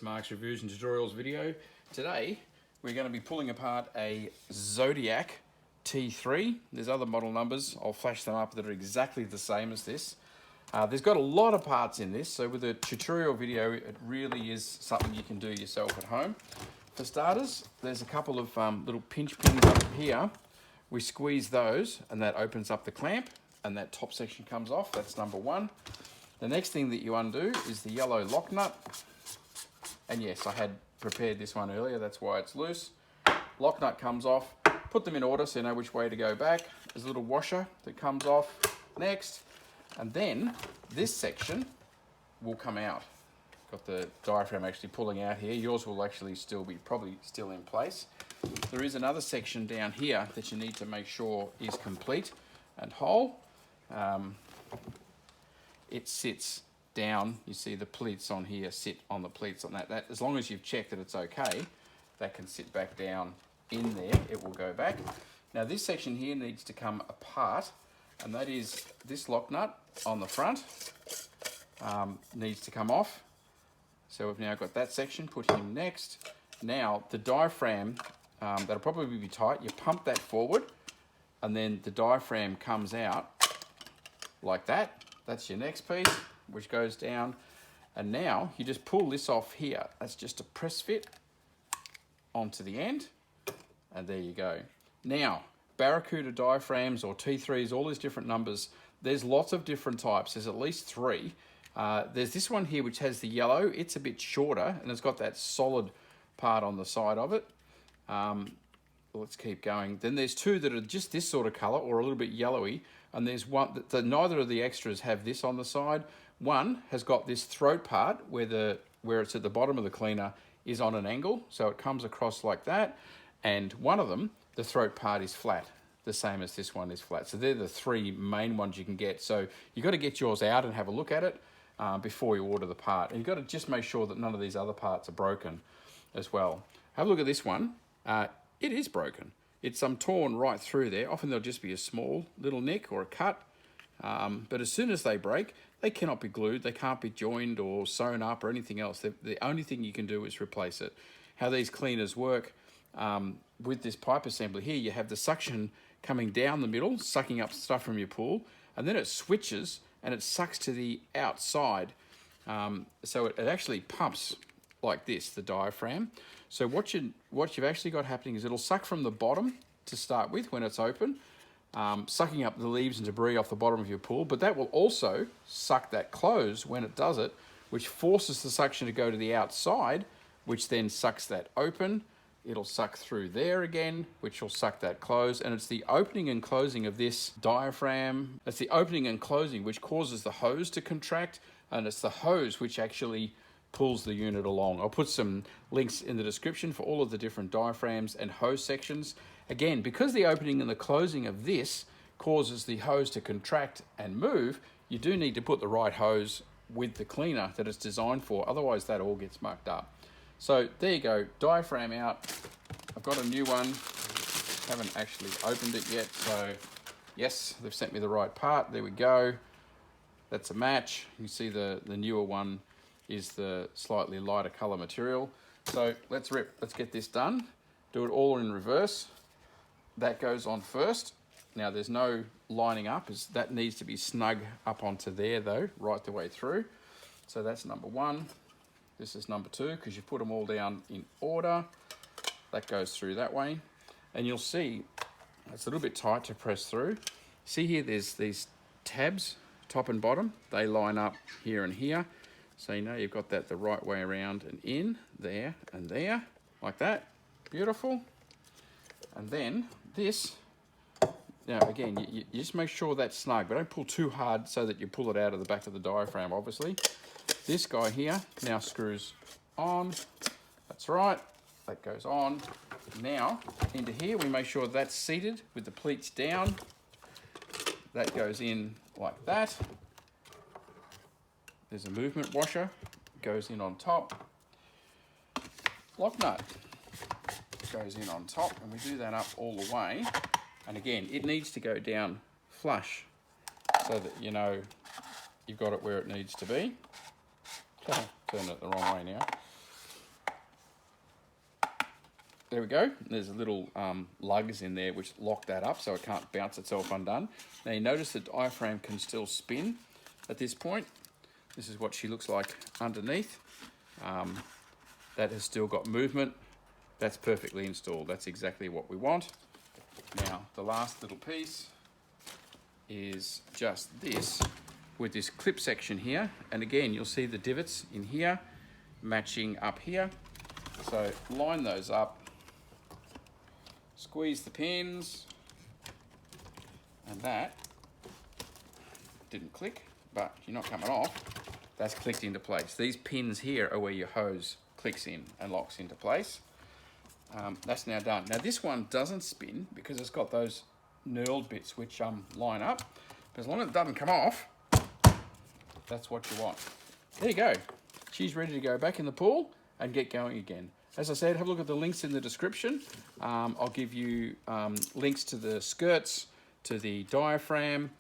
Mark's Reviews and Tutorials video. Today we're going to be pulling apart a Zodiac T3. There's other model numbers, I'll flash them up, that are exactly the same as this. There's got a lot of parts in this, so with a tutorial video it really is something you can do yourself at home. For starters, there's a couple of little pinch pins up here. We squeeze those and that opens up the clamp and that top section comes off. That's number one. The next thing that you undo is the yellow lock nut. And yes, I had prepared this one earlier, that's why it's loose. Lock nut comes off, put them in order so you know which way to go back. There's a little washer that comes off next. And then this section will come out. Got the diaphragm actually pulling out here. Yours will actually probably still in place. There is another section down here that you need to make sure is complete and whole. It sits down, you see the pleats on here sit on the pleats on that. As long as you've checked that it's okay, that can sit back down in there, it will go back. Now this section here needs to come apart, and that is this lock nut on the front needs to come off. So we've now got that section, put him next. Now the diaphragm, that'll probably be tight, you pump that forward and then the diaphragm comes out like that. That's your next piece, which goes down. And now you just pull this off here. That's just a press fit onto the end. And there you go. Now, Barracuda diaphragms or T3s, all these different numbers, there's lots of different types. There's at least three. There's this one here which has the yellow. It's a bit shorter and it's got that solid part on the side of it. Let's keep going. Then there's two that are just this sort of color or a little bit yellowy. And there's one that neither of the extras have this on the side. One has got this throat part where it's at the bottom of the cleaner is on an angle, so it comes across like that. And one of them, the throat part is flat, the same as this one is flat. So they're the three main ones you can get. So you've got to get yours out and have a look at it before you order the part. And you've got to just make sure that none of these other parts are broken as well. Have a look at this one. It is broken. It's torn right through there. Often there'll just be a small little nick or a cut. But as soon as they break, they cannot be glued. They can't be joined or sewn up or anything else. The only thing you can do is replace it. How these cleaners work with this pipe assembly here, you have the suction coming down the middle, sucking up stuff from your pool, and then it switches and it sucks to the outside. So it actually pumps like this, the diaphragm. So what you've actually got happening is it'll suck from the bottom to start with when it's open, sucking up the leaves and debris off the bottom of your pool, but that will also suck that close when it does it, which forces the suction to go to the outside, which then sucks that open. It'll suck through there again, which will suck that close, and it's the opening and closing of this diaphragm. It's the opening and closing which causes the hose to contract, and it's the hose which actually pulls the unit along. I'll put some links in the description for all of the different diaphragms and hose sections. Again, because the opening and the closing of this causes the hose to contract and move, you do need to put the right hose with the cleaner that it's designed for, otherwise that all gets mucked up. So there you go, diaphragm out. I've got a new one, haven't actually opened it yet, so yes, they've sent me the right part. There we go, that's a match. You see the newer one is the slightly lighter color material. So let's get this done. Do it all in reverse. That goes on first. Now there's no lining up, as that needs to be snug up onto there though, right the way through. So that's number one. This is number two, because you put them all down in order. That goes through that way. And you'll see it's a little bit tight to press through. See here, there's these tabs, top and bottom. They line up here and here. So you know you've got that the right way around and in, there and there, like that. Beautiful. And then this, now again, you just make sure that's snug, but don't pull too hard so that you pull it out of the back of the diaphragm, obviously. This guy here now screws on. That's right, that goes on. Now, into here, we make sure that's seated with the pleats down. That goes in like that. There's a movement washer, goes in on top. Lock nut goes in on top, and we do that up all the way. And again, it needs to go down flush so that you know you've got it where it needs to be. Turn it the wrong way now. there we go. There's little lugs in there which lock that up so it can't bounce itself undone. Now you notice the diaphragm can still spin at this point. This is what she looks like underneath. That has still got movement. That's perfectly installed. That's exactly what we want. Now the last little piece is just this with this clip section here, and again you'll see the divots in here matching up here, so line those up, squeeze the pins, and that didn't click, but you're not coming off. That's clicked into place. These pins here are where your hose clicks in and locks into place. That's now done. Now this one doesn't spin because it's got those knurled bits which line up, but as long as it doesn't come off, that's what you want. There you go. She's ready to go back in the pool and get going again. As I said, have a look at the links in the description. I'll give you links to the skirts, to the diaphragm,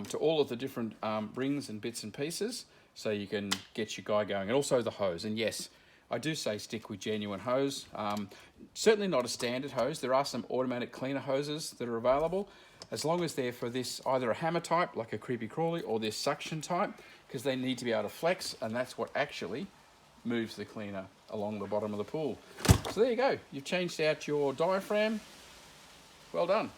to all of the different rings and bits and pieces, so you can get your guy going, and also the hose. And yes, I do say stick with genuine hose. Certainly not a standard hose. There are some automatic cleaner hoses that are available, as long as they're for this, either a hammer type like a creepy crawly or this suction type, because they need to be able to flex, and that's what actually moves the cleaner along the bottom of the pool. So there you go. You've changed out your diaphragm. Well done.